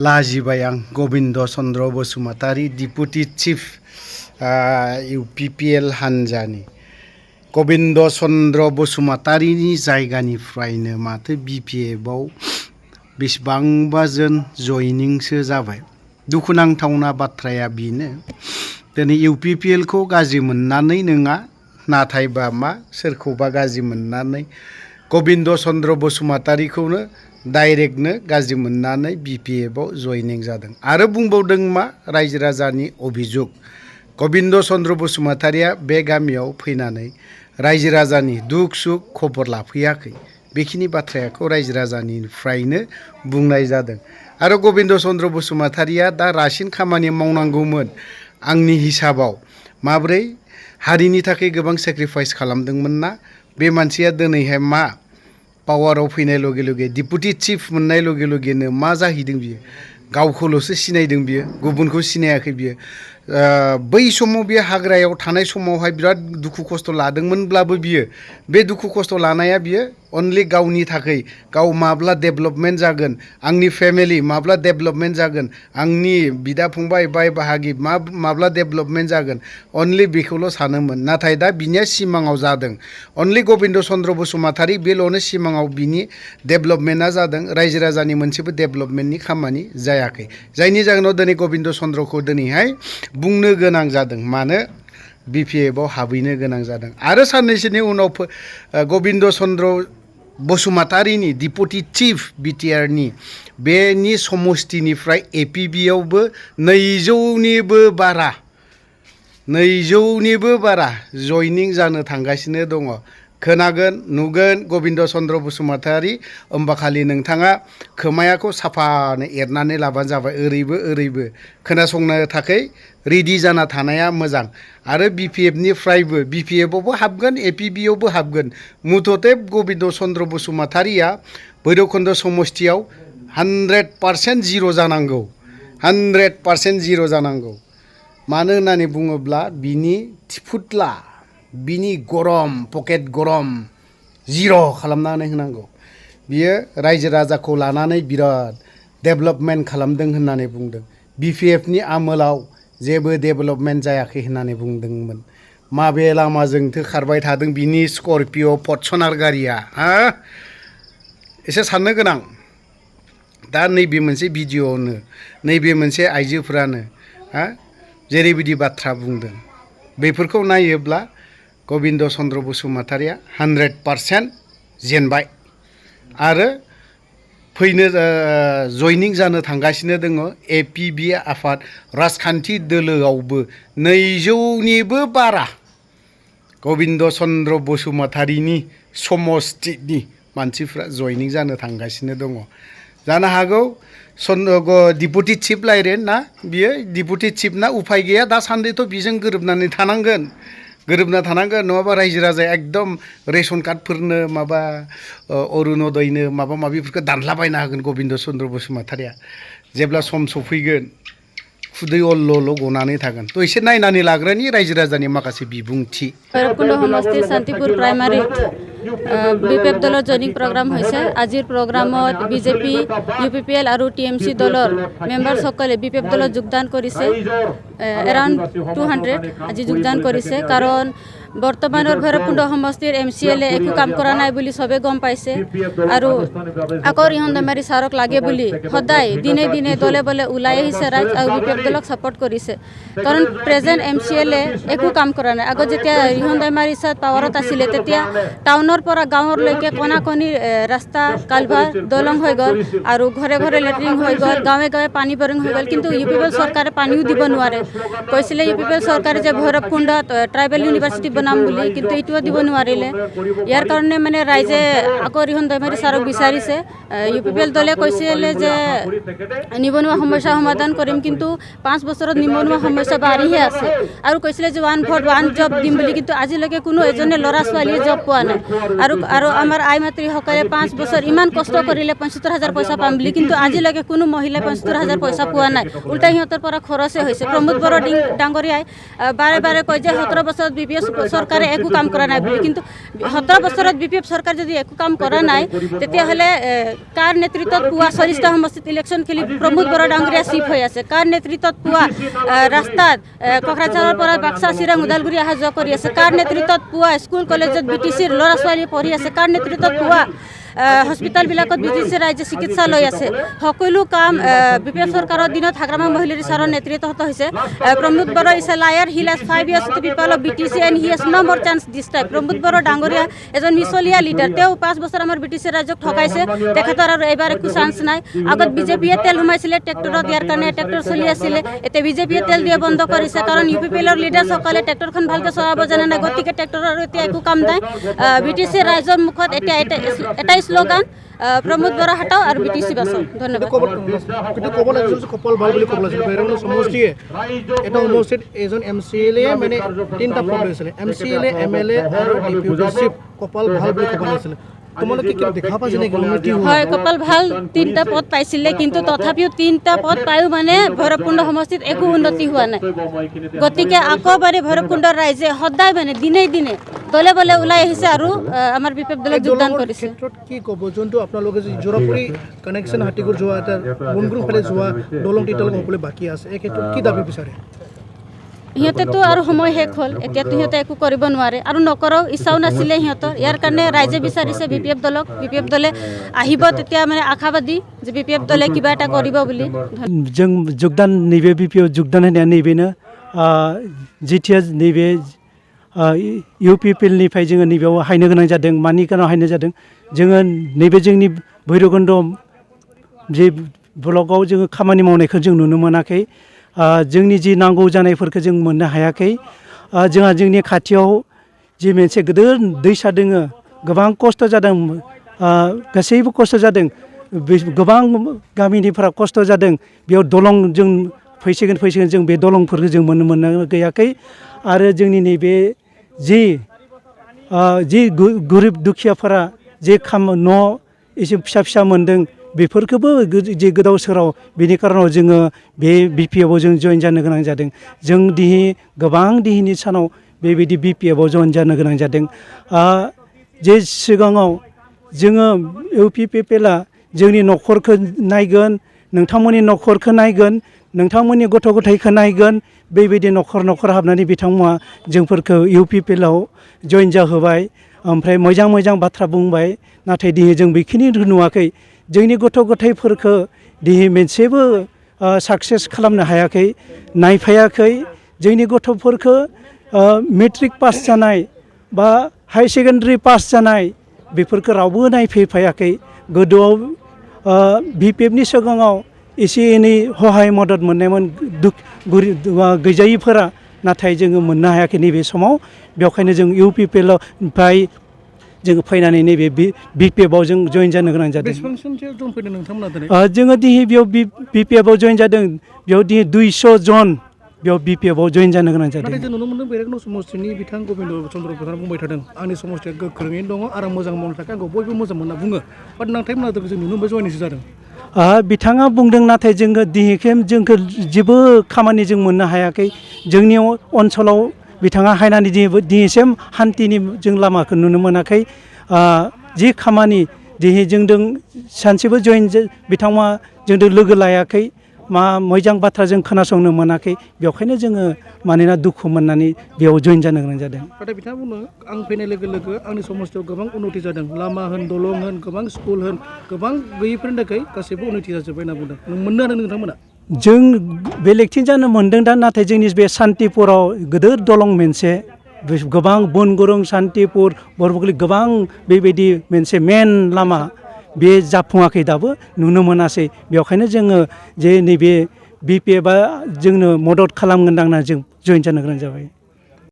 लाजिबाय आं Gobinda Chandra Basumatary deputy chief UPPL हान्जानि गबिन्द चन्द्र बसुमतारीनि जायगानिफ्रायनो माथो BPF आव बेसेबांबा जोन जयनिंसो जाबाय। दुखुनांथावना बाथ्राया बेनो दिनै UPPL खौ गाज्रि मोननानै नङा, नाथायबा मा सोरखौबा गाज्रि मोननानै गबिन्द चन्द्र बसुमतारीखौनो डाइरेक्टनो गाज्रि मोननानै BPF आव जयनिं जादों। आरो बुंबावदों मा रायजो राजानि अभियोग गबिन्द चन्द्र बसुमतारीया बे गामियाव फैनानै रायजो राजानि दुख सुख खबर लाफैयाखै। बेखिनि बाथ्राखौ रायजो राजानिफ्रायनो बुंनाय जादों। आरो गबिन्द चन्द्र बसुमतारीया दा रासिन खामानि मावनांगौमोन आंनि हिसाबाव। माब्रै हारिनि थाखाय गोबां सेक्रिफाइस खालामदोंमोन ना बे मानसिया दिनैहाय मा पावाराव फैनाय लगे लगे डिपुटि चिफ मोननाय लगे लगेनो मा जाहैदों बियो? गावखौल'सो सिनायदों बियो, गुबुनखौ सिनायाखै बियो। बै समाव बियो हाग्रायाव थानाय समावहाय बिराद दुखु खस्थ' लादोंमोनब्लाबो बियो बे दुखु खस्थ' लानाया बियो अनलि गावनि थाखाय, गाव माब्ला डेभेलपमेन्ट जागोन, आंनि फेमिलि माब्ला डेभेलपमेन्ट जागोन, आंनि बिदा फंबाय बाय बाहागि माब्ला डेभेलपमेन्ट जागोन, अनलि बेखौल' सानोमोन। नाथाय दा बिनिया सिमाङाव जादों। अनलि गबिन्द चन्द्र बसुमतारी बेल'नो सिमाङाव बिनि डेभेलपमेन्टआ जादों, रायजो राजानि मोनसेबो डेभेलपमेन्टनि खामानि जायाखै। जायनि जाहोनाव दिनै गबिन्द चन्द्रखौ दिनैहाय बुंनो गोनां जादों, मानो BPF आव हाबहैनो गोनां जादों। आरो साननैसोनि उनाव गबिन्द चन्द्र बसुमतारीनि डिपुटि चिफ BTR नि बेनि समस्तिनिफ्राय APB आवबो 200निबो बारा जयनिं जानो थांगासिनो दङ। खोनागोन नुगोन गबिन्द चन्द्र बसुमतारी, होमबाखालि नोंथाङा खोमायाखौ साफानो एरनानै लाबानो जाबाय। ओरैबो ओरैबो खोनासंनो थाखाय रेडि जाना थानाया मोजां। आरो BPF आवबो हाबगोन, APB आवबो हाबगोन। मुथते गबिन्द चन्द्र बसुमतारीया भैरबकुन्द समस्तियाव 100% जिर' जानांगौ। 100% जिर' जानांगौ। मानो होननानै बुङोब्ला बिनि थिफुथला, बिनि गरम पकेट गरम जिर' खालामनानै होनांगौ। बियो रायजो राजाखौ लानानै बिराद डेभेलपमेन्ट खालामदों होननानै बुंदों। BPF नि आमोलाव जेबो डेभेलपमेन्ट जायाखै होननानै बुंदोंमोन। माबे लामाजोंथो खारबाय थादों बिनि स्करपिय' फर्चुनार गारिया? एसे साननो गोनां। दा नैबे मोनसे भिडिअ'आवनो नैबे मोनसे आइजोफ्रानो जेरैबायदि बाथ्रा बुंदों, बेफोरखौ नायोब्ला गबिन्द चन्द्र बसुमतारीया 100% जेनबाय। आरो फैनो जयनिं जानो थांगासिनो दङ APB आफाद राजखान्थि दोलोआवबो 200निबो बारा गबिन्द चन्द्र बसुमतारीनि समस्तिनि मानसिफ्रा जयनिं जानो थांगासिनो दङ। जानो हागौ डिपुटि चिफ लायरेन ना बियो, डिपुटि चिफना उफाय गैया दासान्दिथ' बिजों गोरोबनानै थानांगोन। नङाबा रायजो राजाया एकदम रेसन कार्डफोरनो माबा अरुनदयनो माबा माबिफोरखौ दानलाबायना होगोन गबिन्द चन्द्र बसुमतारीया। जेब्ला सम सफैगोन खुदै अल्ल' गनानै थागोन। थ' एसे नायनानै लाग्रानि रायजो राजानि माखासे बिबुंथि। भैरबकुन्द समष्टि शान्तिपुर प्राइमारी BPF দলৰ জয়নিং প্ৰগ্ৰাম হৈছে। আজিৰ প্ৰগ্ৰামত BJP, UPPL আৰু TMC দলৰ মেম্বাৰসকলে BPF দলত যোগদান কৰিছে। এৰাউণ্ড 200 আজি যোগদান কৰিছে। কাৰণ বৰ্তমানৰ ভৈৰৱকুণ্ড সমষ্টিৰ MCLA একো কাম কৰা নাই বুলি চবে গম পাইছে। আৰু আকৌ ৰিহন দৈমাৰী ছাৰক লাগে বুলি সদায় দিনে দিনে দলে বলে ওলাই আহিছে ৰাইজ, আৰু BPF দলক ছাপোৰ্ট কৰিছে। কাৰণ প্ৰেজেণ্ট MCLA একো কাম কৰা নাই। আগত যেতিয়া ৰিহন দৈমাৰী ছাৰ পাৱাৰত আছিলে তেতিয়া টাউনৰ পৰা গাঁৱলৈকে কণা কণি ৰাস্তা কালভাৰ দলং হৈ গ'ল, আৰু ঘৰে ঘৰে লেট্ৰিন হৈ গ'ল, গাঁৱে গাঁৱে পানী বৰিং হৈ গ'ল। কিন্তু UPPL চৰকাৰে পানীও দিব নোৱাৰে। কৈছিলে UPPL চৰকাৰে যে ভৈৰৱকুণ্ডত ট্ৰাইবেল ইউনিভাৰ্চিটি বনাম বুলি, কিন্তু এইটোও দিব নোৱাৰিলে। ইয়াৰ কাৰণে মানে ৰাইজে আকৌ ৰিহন দৈমাৰী ছাৰক বিচাৰিছে। UPPL দলে কৈছিলে যে নিবনুৱা সমস্যা সমাধান কৰিম, কিন্তু 5 বছৰত নিবনুৱা সমস্যা বাঢ়িহে আছে। আৰু কৈছিলে যে 1 ভোট 1 জব দিম বুলি, কিন্তু আজিলৈকে কোনো এজনে ল'ৰা ছোৱালীয়ে জব পোৱা নাই। আৰু আমাৰ আই মাতৃসকলে 5 বছৰ ইমান কষ্ট কৰিলে 75,000 পইচা পাম বুলি, কিন্তু আজিলৈকে কোনো মহিলাই 75,000 পইচা পোৱা নাই। উল্টা সিহঁতৰ পৰা খৰচে হৈছে। প্ৰমোদ বড়ো ডাঙৰীয়াই বাৰে বাৰে কয় যে 17 বছৰত BPF চৰকাৰে একো কাম কৰা নাই বুলি, কিন্তু 17 বছৰত BPF চৰকাৰ যদি একো কাম কৰা নাই তেতিয়াহ'লে কাৰ নেতৃত্বত পুৱা 40টা সমষ্টিত ইলেকশ্যন খেলি প্ৰমোদ বড়ো ডাঙৰীয়া চিফ হৈ আছে? কাৰ নেতৃত্বত পুৱা ৰাস্তাত কোকৰাঝাৰৰ পৰা বাক্সা চিৰাং ওদালগুৰি অহা যোৱা কৰি আছে? কাৰ নেতৃত্বত পুৱা স্কুল কলেজত BTCৰ ল'ৰা ছোৱালী পঢ়ি আছে? কাৰ নেতৃত্বত পুৱা হস্পিটেলবিলাকত BTC ৰাজ্যিক চিকিৎসালয় আছে? সকলো কাম BPF চৰকাৰৰ দিনত হাগ্ৰামা মহিলাৰী ছাৰৰ নেতৃত্বত হৈছে। প্ৰমোদ বড়ো ইজ এ লায়াৰ, হি লাজ 5 years to people of BTC and he has no more chance this time. Pramod বড়ো ডাঙৰীয়া এজন মিছলীয়া লিডাৰ। তেওঁ 5 বছৰ আমাৰ BTC ৰাজ্যক ঠগাইছে। তেখেতৰ আৰু এইবাৰ একো চান্স নাই। আগত বিজেপিয়ে তেল সোমাইছিলে ট্ৰেক্টৰত, ইয়াৰ কাৰণে ট্ৰেক্টৰ চলি আছিলে। এতিয়া বিজেপিয়ে তেল দিয়া বন্ধ কৰিছে, কাৰণ UPPLৰ লিডাৰসকলে ট্ৰেক্টৰখন ভালকৈ চলাব জানে নাই, গতিকে ট্ৰেক্টৰৰ এতিয়া একো কাম নাই। BTC ৰাইজৰ মুখত এতিয়া এটাই শ্লোগান, প্ৰমোদ বড়ো হটাও আৰু BTC বাঁচাও। ধন্যবাদ। ক'ব লাগিছিল যে কপাল ভাল বুলি ক'ব লাগিছিল। ভৈৰৱকুণ্ড সমষ্টিয়ে এটা সমষ্টিত এজন MCLA মানে 3টা পদ লৈছিলে, MCLA, MLA আৰু ডেপুটি চিফ। কপাল ভাল বুলি ক'ব লাগিছিলে। তোমালোকে কি দেখা পাইছে নেকি উন্নতি? হয়, কপাল ভাল 3টা পদ পাইছিলে, কিন্তু তথাপিও 3টা পদ পায়ো মানে ভৈৰৱকুণ্ড সমষ্টিত একো উন্নতি হোৱা নাই। গতিকে আকৌ বাৰে ভৈৰৱকুণ্ডৰ ৰাইজে সদায় মানে দিনে দিনে দলে বলে ওলাই আহিছে আৰু আমাৰ BPF দলত যোগদান কৰিছে। ক্ষেত্ৰত কি ক'ব? যোনটো আপোনালোকে যে জোৰাপুৰী কানেকশ্যন হাতীগুৰ যোৱা, এটা বনগুৰুং ফালে যোৱা দলং তিতলং হ'বলৈ বাকী আছে, এই ক্ষেত্ৰত কি দাবী বিচাৰে? সিহঁতেতো আৰু সময় শেষ হ'ল, এতিয়াতো সিহঁতে একো কৰিব নোৱাৰে আৰু নকৰাও, ইচ্ছাও নাছিলে সিহঁতৰ। ইয়াৰ কাৰণে ৰাইজে বিচাৰিছে BPF দলক। BPF দলে আহিব, তেতিয়া মানে আশাবাদী যে BPF দলে কিবা এটা কৰিব বুলি। जों যোগदान नैबे BPF যোগदान होनाया नैबेनो जेथिया नैबे UPPLनिफ्राय जोङो नैबेयाव हायनो गोनां जादों। मानि कारनाव हायनो जादों? जोङो नैबे जोंनि भैरबकुण्ड जे ब्लकआव जोङो खामानि मावनायखौ जों नुनो मोनाखै। जोंनि जि नांगौ जानायफोरखौ जों मोननो हायाखै। जोंहा जोंनि खाथियाव जि मोनसे गिदिर दैसा दोङो, गोबां खस्थ' जादों, गासैबो खस्थ' जादों, गोबां गामिनिफोरा खस्थ' जादों। बेयाव दलं जों फैसिगोन जों बे दलंफोरखौ जों मोननो गैयाखै। आरो जोंनि नैबे जि गोरिब दुखियाफोरा जे न' एसे फिसा फिसा मोनदों, बेफोरखौबो जे गोदाव सोराव, बेनि कारनाव जोङो बे BPFआव जों जइन जानो गोनां जादों। जों दिनै गोबां दिनैनि सानाव बेबायदि BPFआव जइन जानो गोनां जादों। जे सिगाङाव जोङो UPPLआ जोंनि न'खरखौ नायगोन, नोंथांमोननि न'खरखौ नायगोन, नोंथांमोननि गथ' गथायखौ नायगोन, बेबायदि न'खर हाबनानै बिथांमोना जोंफोरखौ UPPLआव जइन जाहोबाय, ओमफ्राय मोजां बाथ्रा बुंबाय। नाथाय दिनै जों बेखिनि नुवाखै। जोंनि गथ' गथायफोरखौ दिनै मोनसेबो साक्सेस खालामनो हायाखै, नायफायाखै। जोंनि गथ'फोरखौ मेट्रिक पास जानाय बा हाई सेकेन्डारि पास जानाय बेफोरखौ रावबो नायफैफायाखै। गोदोआव BPFनि सिगाङाव एसे एनै हहाय मदद मोननायमोन गैजायिफोरा, नाथाय जोङो मोननो हायाखै नैबे समाव। बेखायनो जों UPPLनिफ्राय जोङो फैनानै नैबे BPFआव जों जइन जानो गोनां जादों। जोङो दिनै बेयाव BPFआव जइन जादों। बेयाव दिनै 200 जन बेयाव BPFआव जइन जानो गोनां जादों। नाथाय जों नुनो मोनदों भैरबकुण्ड समष्टिनि बिथां गबिन्द चन्द्र प्रधान बुंबाय थादों, आंनि समष्टिया गोख्रोङैनो दङ आरो मोजां मावनो थाखाय आंखौ बयबो मोजां मोनना बुङो। बाट नांथायमोना जों नुनो मोनबाय जइनसो जादों। बिथाङा बुंदों, नाथाय जोङो दिनैसिम जोंखौ जेबो खामानि जों मोननो हायाखै। जोंनि ओनसोलाव बिथाङा हायनानै दिनैसिम हान्थिनि जों लामाखौ नुनो मोनाखै। जि खामानि दिनै जोंदों सानसेबो बिथांमोना जोंदों लोगो लायाखै। मोजां बाथ्रा जों खोनासंनो मोनाखै। बेखायनो जोङो मानोना दुखु मोननानै बेयाव जइन जानो गोनां जादों। नाथाय बिथाङा बुङो, आं फैनाय लोगो लोगो आंनि समष्टियाव गोबां उन्नति जादों। लामा होन, दलं होन, गोबां स्कुल होन, गोबां गैयिफोरनि थाखाय गासैबो उन्नति जाजोब्बाय होनना बुंदों। मोननो हादों नोंथांमोना? जों बेलेगथिं जानो मोन्दों दा, नाथाय जोंनि बे सान्तिपुराव गिदिर दलं मोनसे, गोबां बनगुरुं, सान्तिपुर, बरबुगुली गोबां बेबायदि मोनसे मेन लामा, बे जाफुङाखै, दाबो नुनो मोनासै। बेखायनो जोङो जे नैबे BPFआ जोंनो मदद खालामगोन होनना जों जइन जानो गोनां जाबाय।